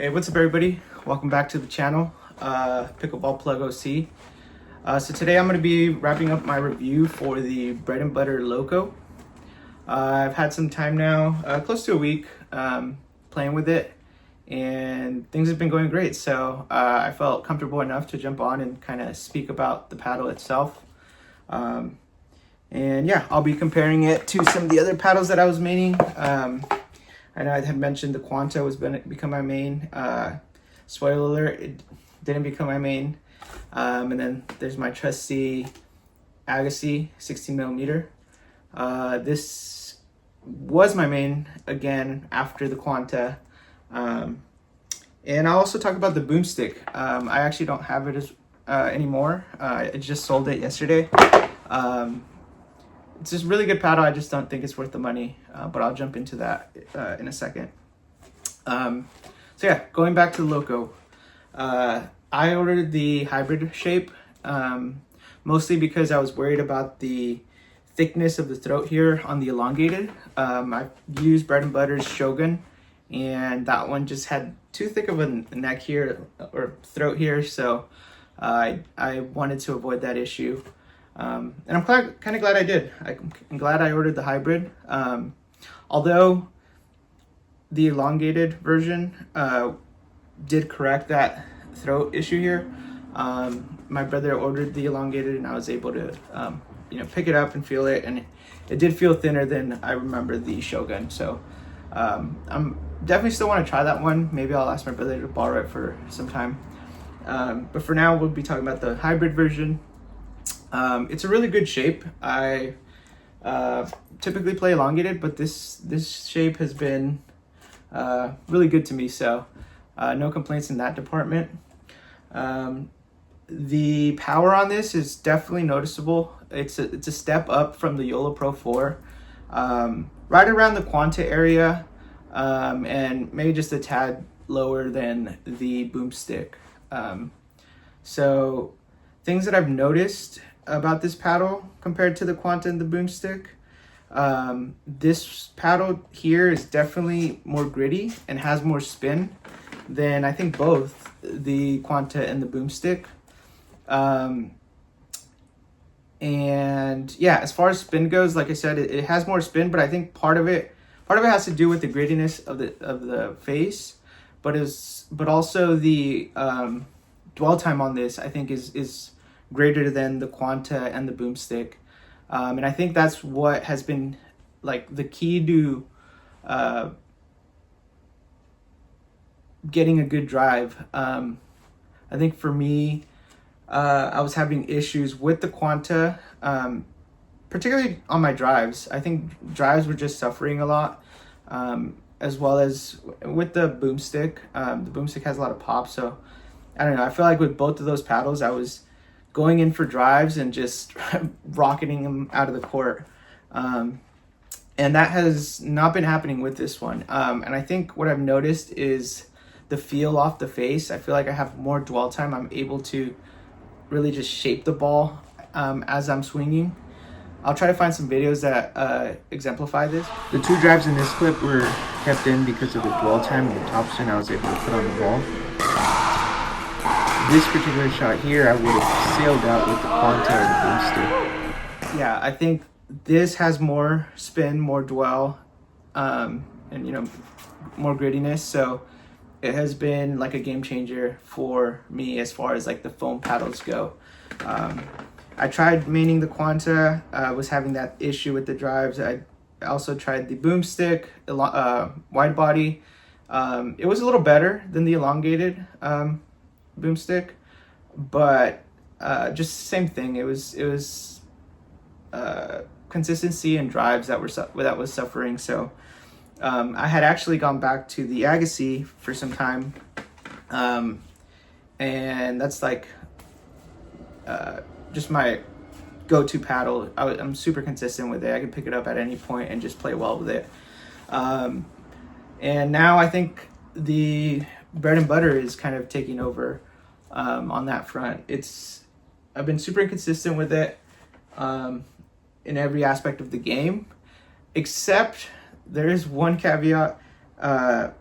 Hey, what's up everybody? Welcome back to the channel, Pickleball Plug OC. So today I'm going to be wrapping up my review for the Bread and Butter Loco. I've had some time now, close to a week, playing with it, and things have been going great. So I felt comfortable enough to jump on and kind of speak about the paddle itself. And yeah, I'll be comparing it to some of the other paddles that I was maining. I know I had mentioned the Quanta was going to become my main. Spoiler alert, it didn't become my main. And then there's my trusty Agassi 16mm. This was my main again after the Quanta. And I'll also talk about the Boomstik. I actually don't have it anymore. I just sold it yesterday. It's just a really good paddle. I just don't think it's worth the money, but I'll jump into that in a second. So yeah, going back to the Loco. I ordered the hybrid shape, mostly because I was worried about the thickness of the throat here on the elongated. I used Bread and Butter's Shogun, and that one just had too thick of a neck here, or throat here, so I wanted to avoid that issue. And I'm kind of glad I did. I'm glad I ordered the hybrid. Although the elongated version did correct that throat issue here. My brother ordered the elongated, and I was able to pick it up and feel it, and it did feel thinner than I remember the Shogun. So I'm definitely still want to try that one. Maybe I'll ask my brother to borrow it for some time. But for now, we'll be talking about the hybrid version. It's a really good shape. I typically play elongated, but this shape has been really good to me, so no complaints in that department. The power on this is definitely noticeable. It's a step up from the YOLO Pro 4, right around the Quanta area, and maybe just a tad lower than the Boomstik. So things that I've noticed about this paddle compared to the Quanta and the Boomstik. This paddle here is definitely more gritty and has more spin than I think both the Quanta and the Boomstik. And yeah, as far as spin goes, like I said, it has more spin, but I think part of it has to do with the grittiness of the face, but also the dwell time on this I think is greater than the Quanta and the Boomstik. And I think that's what has been like the key to getting a good drive. I think for me, I was having issues with the Quanta, particularly on my drives. I think drives were just suffering a lot, as well as with the Boomstik. The Boomstik has a lot of pop, so I don't know. I feel like with both of those paddles, I was going in for drives and just rocketing them out of the court. And that has not been happening with this one. And I think what I've noticed is the feel off the face. I feel like I have more dwell time. I'm able to really just shape the ball as I'm swinging. I'll try to find some videos that exemplify this. The two drives in this clip were kept in because of the dwell time and the topspin I was able to put on the ball. This particular shot here, I would have sailed out with the Quanta or the Boomstik. Yeah, I think this has more spin, more dwell, and more grittiness. So it has been like a game changer for me as far as like the foam paddles go. I tried maining the Quanta, was having that issue with the drives. I also tried the Boomstik, wide body. It was a little better than the elongated Boomstik, but just the same thing. It was consistency and drives that was suffering. So I had actually gone back to the Agassi for some time, and that's like just my go-to paddle. I'm super consistent with it. I can pick it up at any point and just play well with it. And now I think the Bread and Butter is kind of taking over on that front. I've been super inconsistent with it in every aspect of the game, except there is one caveat on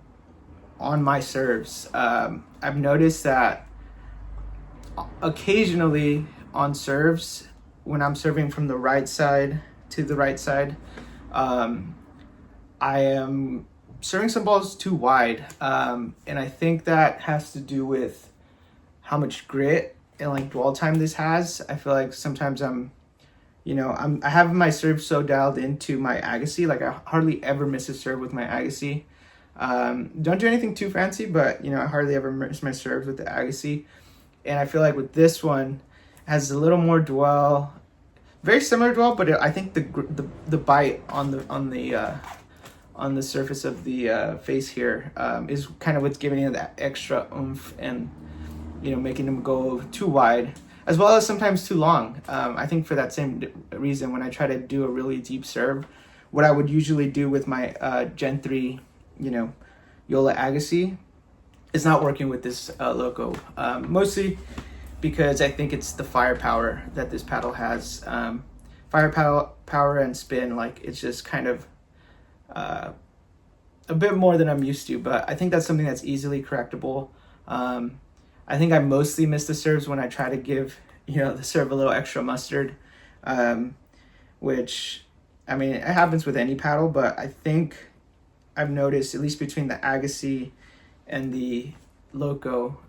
on my serves. I've noticed that occasionally on serves, when I'm serving from the right side to the right side, I am serving some balls too wide, and I think that has to do with how much grit and like dwell time this has. I feel like sometimes I have my serve so dialed into my Agassi, like I hardly ever miss a serve with my Agassi. Don't do anything too fancy, but I hardly ever miss my serves with the Agassi. And I feel like with this one, it has a little more dwell, very similar dwell, but I think the bite on the surface of the face here is kind of what's giving it that extra oomph and making them go too wide, as well as sometimes too long. I think for that same reason, when I try to do a really deep serve, what I would usually do with my Gen 3, Yola Agassi, is not working with this Loco. Mostly because I think it's the firepower that this paddle has. Power and spin, like it's just kind of a bit more than I'm used to, but I think that's something that's easily correctable. I think I mostly miss the serves when I try to give the serve a little extra mustard, which it happens with any paddle, but I think I've noticed, at least between the Agassi and the Loco,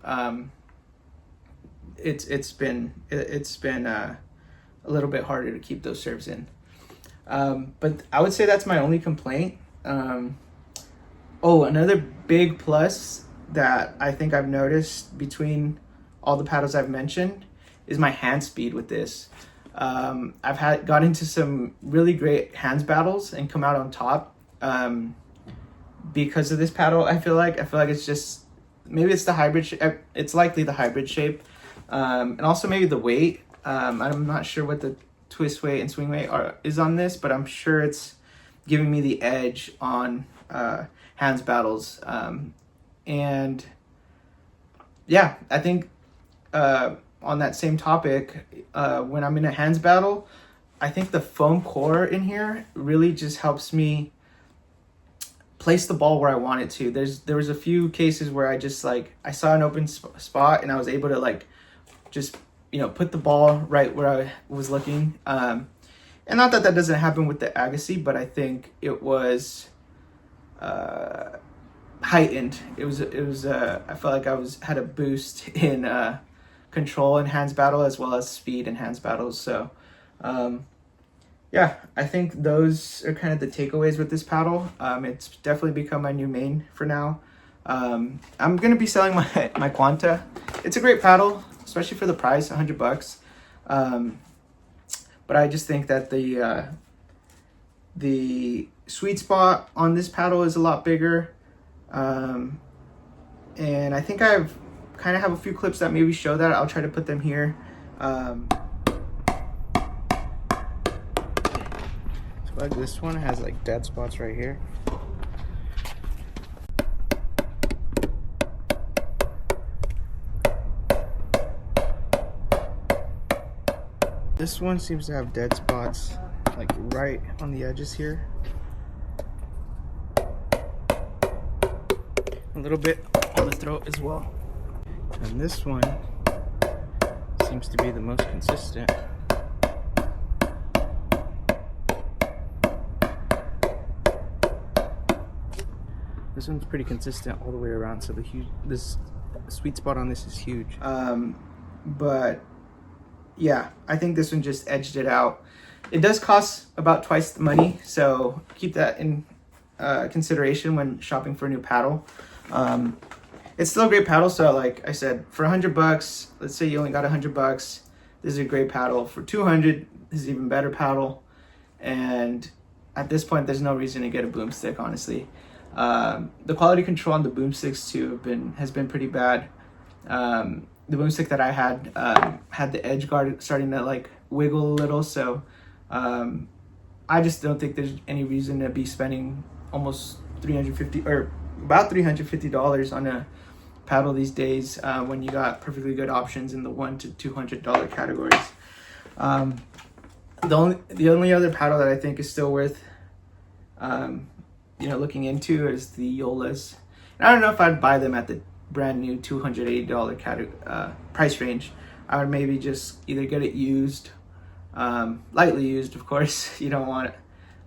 it's been a little bit harder to keep those serves in. But I would say that's my only complaint. Another big plus that I think I've noticed between all the paddles I've mentioned is my hand speed with this. I've got into some really great hands battles and come out on top because of this paddle. I feel like it's just, maybe it's the hybrid it's likely the hybrid shape, and also maybe the weight. I'm not sure what the twist weight and swing weight is on this, but I'm sure it's giving me the edge on hands battles. And yeah, I think on that same topic, when I'm in a hands battle, I think the foam core in here really just helps me place the ball where I want it to. There was a few cases where I just I saw an open spot and I was able to just put the ball right where I was looking. And not that doesn't happen with the Agassi, but I think it was heightened. It was I felt like I had a boost in control in hands battle as well as speed in hands battles. So yeah, I think those are kind of the takeaways with this paddle. It's definitely become my new main for now. I'm gonna be selling my Quanta. It's a great paddle, especially for the price, $100. But I just think that the sweet spot on this paddle is a lot bigger. And I think I've kind of have a few clips that maybe show that. I'll try to put them here. So this one has dead spots right here. This one seems to have dead spots right on the edges here. A little bit on the throat as well. And this one seems to be the most consistent. This one's pretty consistent all the way around, so this sweet spot on this is huge. But yeah, I think this one just edged it out. It does cost about twice the money, so keep that in consideration when shopping for a new paddle. It's still a great paddle, so like I said, for $100, let's say you only got $100, this is a great paddle. For $200, this is an even better paddle. And at this point, there's no reason to get a Boomstik, honestly. The quality control on the Boomstiks too has been pretty bad. The Boomstik that I had the edge guard starting to wiggle a little, so I just don't think there's any reason to be spending almost $350 or about $350 on a paddle these days when you got perfectly good options in the $100 to $200 categories. The only other paddle that I think is still worth looking into is the Yolas. And I don't know if I'd buy them at the brand new $280 price range. I would maybe just either get it used, lightly used, of course. You don't want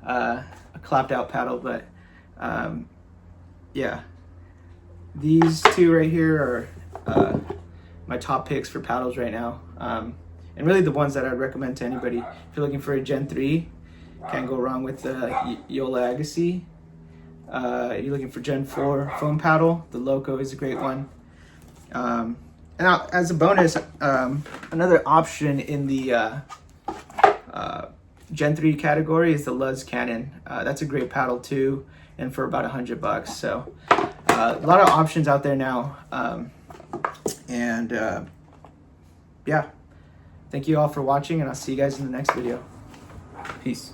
a clapped out paddle, but yeah. These two right here are my top picks for paddles right now. And really the ones that I'd recommend to anybody. If you're looking for a Gen 3, can't go wrong with the Yola Agassi. You're looking for Gen 4 foam paddle, the Loco is a great one. And now, as a bonus, another option in the Gen 3 category is the Luz Cannon. That's a great paddle too, and for about $100. So a lot of options out there now. Yeah, thank you all for watching, and I'll see you guys in the next video. Peace.